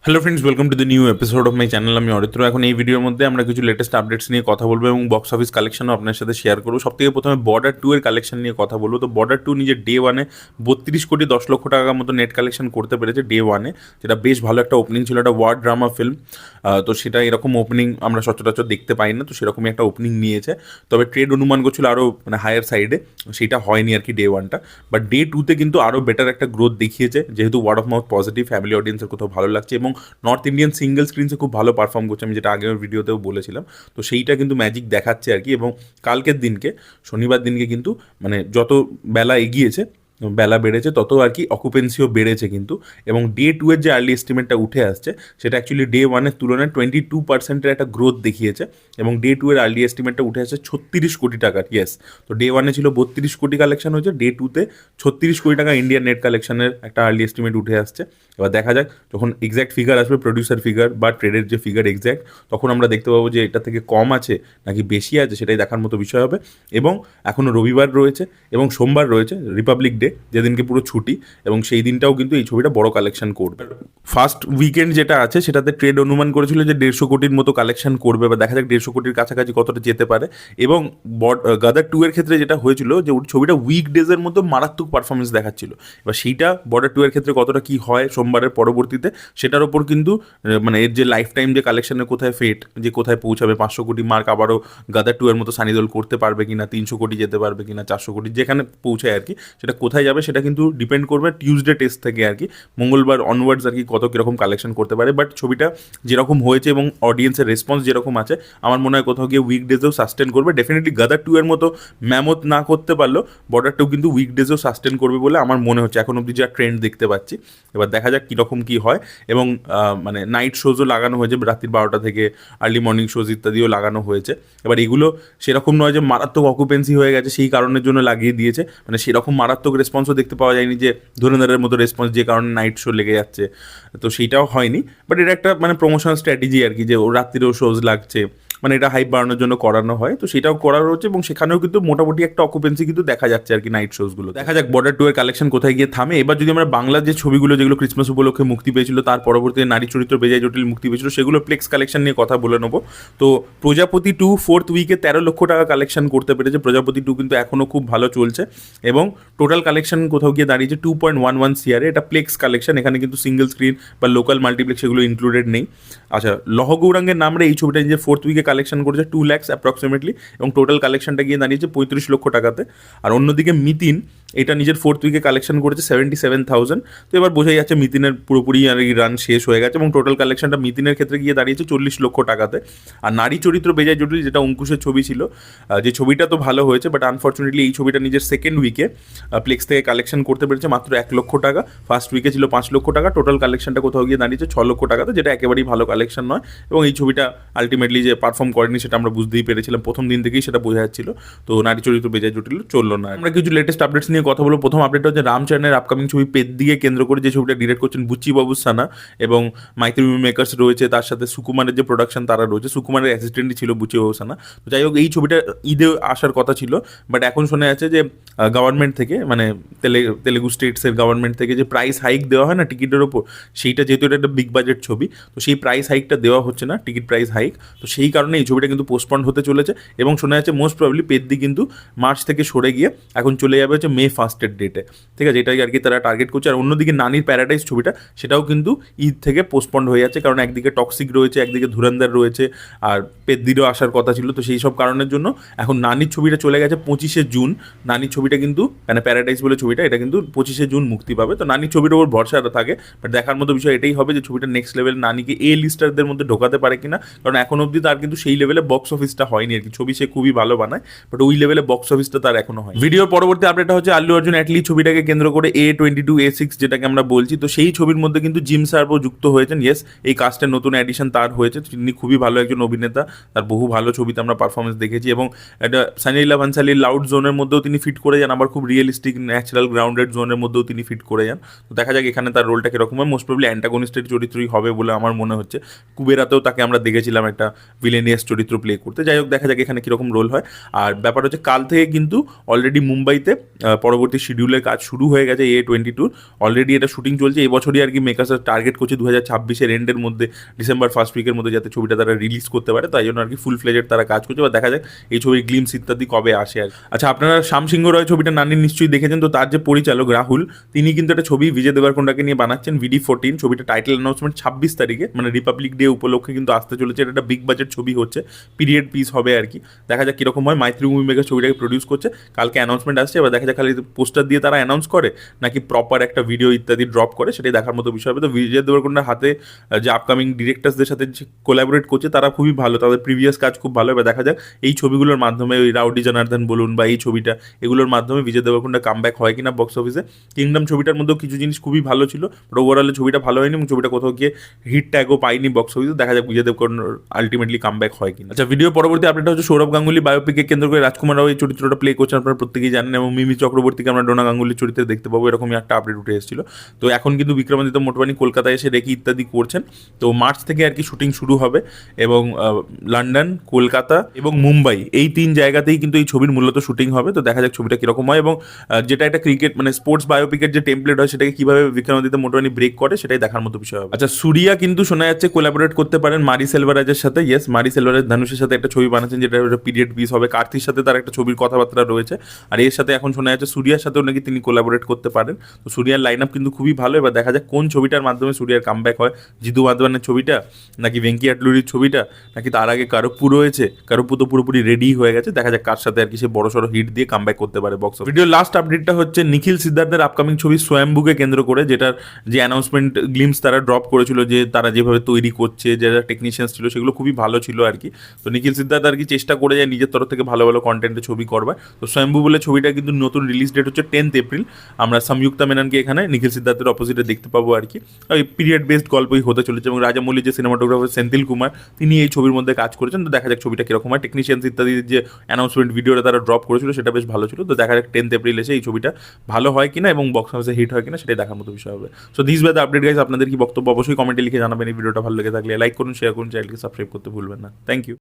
Hello friends, welcome to the new episode of my channel. আমি অরিত্র। এখন এই ভিডিওর মধ্যে আমরা কিছু লেটেস্ট আপডেটস নিয়ে কথা বলবো এবং বক্স অফিস কালেকশনও আপনার সাথে শেয়ার করবো। সব থেকে প্রথমে বর্ডার 2 এর কালেকশন নিয়ে কথা বলবো। তো বর্ডার 2 নিজের ডে ওয়ানে 32 কোটি 10 লক্ষ টাকার মতো নেট কালেকশন করতে পেরেছে ডে ওয়ানে, যেটা বেশ ভালো একটা ওপেনিং ছিল। একটা ওয়ার ড্রামা ফিল্ম, তো সেটা এরকম ওপেনিং আমরা সচরাচর দেখতে পাই না, তো সেরকমই একটা ওপেনিং নিয়েছে। তবে ট্রেড অনুমান করছিল আরও হায়ার সাইডে, সেটা হয়নি আর কি ডে ওয়ানটা। বাট ডে টুতে কিন্তু আরও বেটার একটা গ্রোথ দেখিয়েছে, যেহেতু word of mouth positive, family অডিয়েন্সের কোথাও ভালো লাগছে এবং নর্থ ইন্ডিয়ান সিঙ্গেল স্ক্রিনসে খুব ভালো পারফর্ম করছে, আমি যেটা আগের ভিডিওতেও বলেছিলাম। তো সেইটা কিন্তু ম্যাজিক দেখাচ্ছে আর কি। এবং কালকের দিনকে, শনিবার দিনকে কিন্তু যত বেলা এগিয়েছে, বেলা বেড়েছে, তত আর কি অকুপেন্সিও বেড়েছে কিন্তু। এবং ডে টু এর যে আর্লি এস্টিমেটটা উঠে আসছে, সেটা অ্যাকচুয়ালি ডে ওয়ানের তুলনায় 22% একটা গ্রোথ দেখিয়েছে। এবং ডে টু এর আর্লি এস্টিমেটটা উঠে আসছে 36 কোটি টাকার। ইয়েস, তো ডে ওয়ানে ছিল 32 কোটি কালেকশন হয়েছে, ডে টুতে 36 কোটি টাকা ইন্ডিয়ান নেট কালেকশনের একটা আর্লি এস্টিমেট উঠে আসছে। এবার দেখা যাক, যখন এক্স্যাক্ট ফিগার আসবে, প্রডিউসার ফিগার বা ট্রেডের যে ফিগার এক্স্যাক্ট, তখন আমরা দেখতে পাবো যে এটা থেকে কম আছে নাকি বেশি আছে, সেটাই দেখার মতো বিষয় হবে। এবং এখনও রবিবার রয়েছে এবং সোমবার রয়েছে, রিপাবলিক ডে, যেদিনকে পুরো ছুটি, এবং সেই দিনটাও কিন্তু এই ছবিটা বড় কালেকশন করবে। ফার্স্ট উইকেন্ড যেটা আছে, সেটাতে ট্রেড অনুমান করেছিল যে 150 কোটির মতো কালেকশন করবে, বা দেখা যাক 150 কোটির কাছাকাছি কতটা যেতে পারে। এবং গাদার 2 এর ক্ষেত্রে যেটা হয়েছিল, যে ছবিটা উইকডেজের মধ্যে মারাত্মক পারফরমেন্স দেখাচ্ছিল। এবার সেইটা বর্ডার 2 এর ক্ষেত্রে কতটা কি হয় সোমবারের পরবর্তীতে, সেটার ওপর কিন্তু এর যে লাইফ টাইম যে কালেকশনের কোথায় ফেট, যে কোথায় পৌঁছাবে, 500 কোটি মার্ক আবারও গাদার 2 এর মতো সানিদল করতে পারবে কিনা, 300 কোটি যেতে পারবে কিনা, 400 কোটি যেখানে পৌঁছায় আর কি, সেটা কোথায় যাবে সেটা কিন্তু ডিপেন্ড করবে টিউসডে টেস্ট থেকে আর কি, মঙ্গলবার অনওয়ার্ডস আর কি, কত কীরকম কালেকশন করতে পারে। বাট ছবিটা যেরকম হয়েছে এবং অডিয়েন্সের রেসপন্স যেরকম আছে, আমার মনে হয় কোথাও গিয়ে উইকডেজেও সাস্টেন করবে। ডেফিনেটলি গাদার 2 এর মতো ম্যামথ না করতে পারলেও বর্ডার 2 কিন্তু উইকডেজেও সাস্টেন করবে বলে আমার মনে হচ্ছে, এখন অবধি যা ট্রেন্ড দেখতে পাচ্ছি। এবার দেখা যাক কীরকম কী হয়। এবং নাইট শোজও লাগানো হয়েছে, রাত্রি 12টা থেকে আর্লি মর্নিং শোজ ইত্যাদিও লাগানো হয়েছে। এবার এগুলো সেরকম নয় যে মারাত্মক অকুপেন্সি হয়ে গেছে সেই কারণের জন্য লাগিয়ে দিয়েছে, সেরকম মারাত্মক রেসপন্সও দেখতে পাওয়া যায়নি যে ধুরন্ধরের মতো রেসপন্স, যে কারণে নাইট শো লেগে যাচ্ছে, তো সেইটাও হয়নি। বাট এটা একটা প্রমোশনাল স্ট্র্যাটেজি আর কি, যে ও রাত্রিরেও শোজ লাগছে, এটা হাইপ বাড়ানোর জন্য করানো হয়, তো সেটাও করানো হচ্ছে। এবং সেখানেও কিন্তু মোটামুটি একটা অকুপেন্সি কিন্তু দেখা যাচ্ছে আর কি নাইট শোজগুলো। দেখা যাক বর্ডার 2 এর কালেকশন কোথায় গিয়ে থামে। এবার যদি আমরা বাংলার যে ছবিগুলো, যেগুলো ক্রিসমাস উপলক্ষে মুক্তি পেয়েছিল, তার পরবর্তীতে নারী চরিত্র বেজায় জটিল মুক্তি পেয়েছিল, সেগুলো প্লেক্স কালেকশন নিয়ে কথা বলে নেবো। তো প্রজাপতি 2 ফোর্থ উইকে 13 লক্ষ টাকা কালেকশন করতে পেরেছে। প্রজাপতি 2 কিন্তু এখনও খুব ভালো চলছে এবং টোটাল কালেকশন কোথাও গিয়ে দাঁড়িয়েছে 2.11 CR। এটা প্লেক্স কালেকশন, এখানে কিন্তু সিঙ্গেল স্ক্রিন বা লোকাল মাল্টিপ্লেক্স সেগুলো ইনক্লুডেড নেই। আচ্ছা, লহ গৌরাঙ্গের নামরে এই ছবিটা নিজের ফোর্থ উইকে কালেকশন করেছে 2 lakhs অ্যাপ্রক্সিমেটলি, এবং টোটাল কালেকশনটা গিয়ে দাঁড়িয়েছে 35 লক্ষ টাকাতে। আর অন্যদিকে মিতিন, এটা নিজের ফোর্থ উইকে কালেকশন করেছে 77,000। তো এবার বোঝাই যাচ্ছে মিতিনের পুরোপুরি আর এই রান শেষ হয়ে গেছে, এবং টোটাল কালেকশনটা মিতিনের ক্ষেত্রে গিয়ে দাঁড়িয়েছে 40 লক্ষ টাকাতে। আর নারী চরিত্র বেজায় জটিল, যেটা অঙ্কুশের ছবি ছিল, যে ছবিটা তো ভালো হয়েছে, বাট আনফর্চুনেটলি এই ছবিটা নিজের সেকেন্ড উইকে প্লেক্স থেকে কালেকশন করতে পেরেছে মাত্র 1 লক্ষ টাকা। ফার্স্ট উইকে ছিল 5 লক্ষ টাকা, টোটাল কালেকশনটা কোথাও গিয়ে দাঁড়িয়েছে 6 লক্ষ টাকাতে, যেটা একেবারেই ভালো কালেকশন নয়। এবং এই ছবিটা আলটিমেটলি যে পারফর্ম করেনি সেটা আমরা বুঝতেই পেরেছিলাম, প্রথম দিন থেকেই সেটা বোঝা যাচ্ছিল। তো নারী চরিত্র বেজায় জটিল চললো না। আমরা কিছু লেটেস্ট আপডেটস নিয়ে কথা বলবো। প্রথম আপডেট হচ্ছে রামচরণের আপকামিং ছবি পেদ্দিকে কেন্দ্র করে, যে ছবিটা ডিরেক্ট করছেন বুচ্চি বাবু সানা, এবং মাইত্রী মেকার্স রয়েছে, তার সাথে সুকুমারের যে প্রোডাকশন তারা রয়েছে। সুকুমারের অ্যাসিস্ট্যান্টই ছিল বুচ্চি বাবু সানা। তো যাই হোক, এই ছবিটা ঈদে আসার কথা ছিল, বাট এখন শোনা যাচ্ছে যে গভর্নমেন্ট থেকে, তেলেগু স্টেটসের গভর্নমেন্ট থেকে যে প্রাইস হাইক দেওয়া হয় না টিকিটের ওপর, সেইটা যেহেতু এটা একটা বিগ বাজেট ছবি, তো সেই প্রাইস হাইকটা দেওয়া হচ্ছে না, টিকিট প্রাইস হাইক। তো সেই কারণে এই ছবিটা কিন্তু পোস্টপন্ড হতে চলেছে, এবং শোনা যাচ্ছে মোস্ট প্রবাবলি পেদ্দি কিন্তু মার্চ থেকে সরে গিয়ে এখন চলে যাবে হচ্ছে মে 1 ডেটে। ঠিক আছে, এটাই আর কি তারা টার্গেট করছে। আর অন্যদিকে নানির প্যারাডাইস ছবিটা, সেটাও কিন্তু ঈদ থেকে পোস্টপন্ড হয়ে যাচ্ছে, কারণ একদিকে টক্সিক রয়েছে, একদিকে ধুরন্ধর রয়েছে, আর পেদ্দিরও আসার কথা ছিল। তো সেই সব কারণের জন্য এখন নানির ছবিটা চলে গেছে 25শে জুন। নানির ছবিটা কিন্তু প্যারাডাইস বলে ছবিটা, এটা কিন্তু 25শে জুন মুক্তি পাবে। তো নানির ছবিটার ওপর ভরসা থাকে, বাট দেখার মতো বিষয় এটাই হবে যে ছবিটা নেক্সট লেভেল নানিকে লিস্টারদের মধ্যে ঢোকাতে পারে কিনা, কারণ এখন অবধি তার কিন্তু সেই লেভেলে বক্স অফিসটা হয়নি আর কি। ছবি সে খুবই ভালো বানায়, বাট ওই লেভেলে বক্স অফিসটা তার এখনো হয়। ভিডিওর পরবর্তী আপডেটটা হচ্ছে আল্লু অর্জুন অ্যাটলি ছবিটাকে কেন্দ্র করে A22 A6 যেটাকে আমরা বলছি, তো সেই ছবির মধ্যে কিন্তু জিম সার্ভও যুক্ত হয়েছেন। ইয়েস, এই কাস্টের নতুন অ্যাডিশন তার হয়েছে। তিনি খুবই ভালো একজন অভিনেতা, তার বহু ভালো ছবিতে আমরা পারফরমেন্স দেখেছি, এবং একটা সানি লীলা ভানসালির লাউড জোনের মধ্যেও তিনি ফিট করে যান, আবার খুব রিয়েলিস্টিক ন্যাচারাল গ্রাউন্ডেড জোনের মধ্যেও তিনি ফিট করে যান। তো দেখা যাক এখানে তার রোলটা কীরকম হয়। মোস্ট প্রবলি অ্যান্টাগনিস্টের চরিত্রই হবে বলে আমার মনে হচ্ছে। কুবেরাতেও তাকে আমরা দেখেছিলাম একটা ভিলেনিয়াস চরিত্র প্লে করতে। যাই হোক, দেখা যাক এখানে কীরকম রোল হয়। আর ব্যাপার হচ্ছে কাল থেকে কিন্তু অলরেডি মুম্বাইতে পরবর্তী শিডিউলের কাজ শুরু হয়ে গেছে A22, অলরেডি এটা শুটিং চলছে। এই বছরই আর কি মেকার্স টার্গেট করছে 2026-এর এন্ডের মধ্যে, ডিসেম্বর ফার্স্ট উইকের মধ্যে যাতে ছবিটা তারা রিলিজ করতে পারে। তাই জন্য আর কি ফুল ফ্লেজেড তারা কাজ করছে, বা দেখা যাক এই ছবির গ্লিমস ইত্যাদি কবে আসে আর। আচ্ছা, আপনারা শ্যাম সিংহ রয় ছবিটা নানি নিশ্চয়ই দেখেছেন। তো তার যে পরিচালক রাহুল, তিনি কিন্তু একটা ছবি বিজয় দেবরকোন্ডাকে নিয়ে বানাচ্ছেন, VD14 ছবিটা। টাইটেল অ্যানাউন্সমেন্ট 26 তারিখে, মানে রিপাবলিক ডে উপলক্ষে কিন্তু আসতে চলেছে। এটা একটা বিগ বাজেট ছবি হচ্ছে, পিরিয়ড পিস হবে আর কি। দেখা যাক কীরকম হয়। মাইত্রী মুভি মেকার ছবিটাকে প্রডিউস করছে, কালকে অ্যানাউন্সমেন্ট আসছে। এবার দেখা যাক খালি পোস্টার দিয়ে তারা অ্যানাউন্স করে নাকি প্রপার একটা ভিডিও ইত্যাদি ড্রপ করে, সেটাই দেখার মতো বিষয় হবে। তো বিজয় দেবরকোন্ডার হাতে যে আপকামিং ডিরেক্টরসদের সাথে যে কোলাবোরেট করছে তারা খুবই ভালো, তাদের প্রিভিয়াস কাজ খুব ভালো। এবার দেখা যাক এই ছবিগুলোর মাধ্যমে, ওই রাউডি জনার্দন বলুন বা এই ছবিটা, এগুলোর মাধ্যমে বিজয় দেবরকোন্ডা কামব্যাক হয় কিনা বক্স অফিসে। কিংডম ছবিটার মধ্যেও কিছু জিনিস খুবই ভালো ছিল, বাট ওভারঅলে ছবিটা ভালো হয়নি এবং ছবিটা কোথাও গিয়ে হিট ট্যাগও পাইনি বক্স অফিসে। দেখা যাক বিজয় দেবরকোন্ডার আলটিমেটলি কামব্যাক হয় কিনা। আচ্ছা, ভিডিও পরবর্তী আপডেটটা হচ্ছে সৌরভ গাঙ্গুলি বায়োপিকে কেন্দ্র করে রাজকুমার রাও এই চরিত্রটা প্লে করছেন, আপনারা প্রত্যেকেই জানেন। এবং মিমি চক্রবর্তীকে আমরা ডোনা গাঙ্গুলির চরিত্রে দেখতে পাবো, এরকমই একটা আপডেট উঠে এসেছিল। তো এখন কিন্তু বিক্রমাদিত্য মোটবানি কলকাতায় এসে রেকি ইত্যাদি করছেন। তো মার্চ থেকে আর কি শুটিং শুরু হবে, এবং লন্ডন, কলকাতা এবং মুম্বাই এই 3 জায়গাতেই কিন্তু এই ছবির মূলত শুটিং হবে। তো দেখা যাক ছবিটা কীরকম হয়, এবং যেটা একটা ক্রিকেট মানে স্পোর্টস বায়োপিকের যে টেমপ্লেট হয় সেটাকে কীভাবে বিক্রমাদিত্য মোটবানি ব্রেক করে, সেটাই দেখার মতো বিষয় হবে। আচ্ছা, সুরিয়া কিন্তু শোনা যাচ্ছে কোলাবোরেট করতে পারেন মারি সেলভারাজের সাথে। ইয়েস, মারি সেলভারাজ ধানুষের সাথে একটা ছবি বানাচ্ছেন, যেটা পিরিয়ড পিস হবে। কার্তির সাথে তার একটা ছবির কথাবার্তা রয়েছে, আর এর সাথে এখন শোনা যাচ্ছে সুরিয়ার সাথেও নাকি তিনি কোলাবোরেট করতে পারেন। তো সুরিয়ার লাইন আপ কিন্তু খুবই ভালো। এবার দেখা যাক কোন ছবিটার মাধ্যমে সুরিয়ার কামব্যাক হয়, জিতু মাধবানের ছবিটা নাকি ভেঙ্কি আটলুরির ছবিটা, নাকি তার আগে কারপ্পু রয়েছে। কারপ্পু তো পুরোপুরি রেডি হয়ে গেছে, দেখা যাক কার সাথে আর কি সে বড়সড় হিট দিয়ে কামব্যাক করতে পারে বক্স অফিস। ভিডিওর লাস্ট আপডেটটা হচ্ছে নিখিল সিদ্ধার্থের আপকামিং ছবি স্বয়ম্ভুকে কেন্দ্র করে, যেটার যে অ্যানাউন্সমেন্ট গ্লিমস তারা ড্রপ করেছিল, যে তারা যেভাবে তৈরি করছে, যারা টেকনিশিয়ানস ছিল, সেগুলো খুবই ভালো ছিল আর কি। তো নিখিল সিদ্ধার্থ আর কি চেষ্টা করে যায় নিজের তরফ থেকে ভালো ভালো কন্টেন্টের ছবি করবার। তো স্বয়ম্ভু বলে ছবিটা কিন্তু নতুন রিলিজ ডেট হচ্ছে 10th এপ্রিল। আমরা সংযুক্তা মেননকে এখানে নিখিল সিদ্ধার্থের অপোজিটে দেখতে পাবো আর কি। ওই পিরিয়ড বেসড গল্পই হতে চলেছে, এবং রাজামৌলির যে সিনেমাটোগ্রাফার সেন্থিল কুমার, তিনি এই ছবির মধ্যে কাজ করেছেন। তো দেখা যাক ছবিটা কীরকম হয়। টেকনিশিয়ানস ইত্যাদি যে অ্যানাউন্সমেন্ট ভিডিওটা তারা ড্রপ করেছিল, সেটা বেশ ভালো ছিল। তো দেখা যাক 10th এপ্রিল এসে এই ছবিটা ভালো হয় কিনা এবং বক্স অফিসে হিট হয় কিনা, সেটাই দেখার মতো বিষয় হবে। So this was the update guys. আপনাদের কি বক্তব্য অবশ্যই কমেন্টে লিখে জানাবেন। এই ভিডিওটা ভালো লেগে থাকলে লাইক করুন, শেয়ার করুন, চ্যানেলকে সাবস্ক্রাইব করতে ভুলবেন না। Thank you.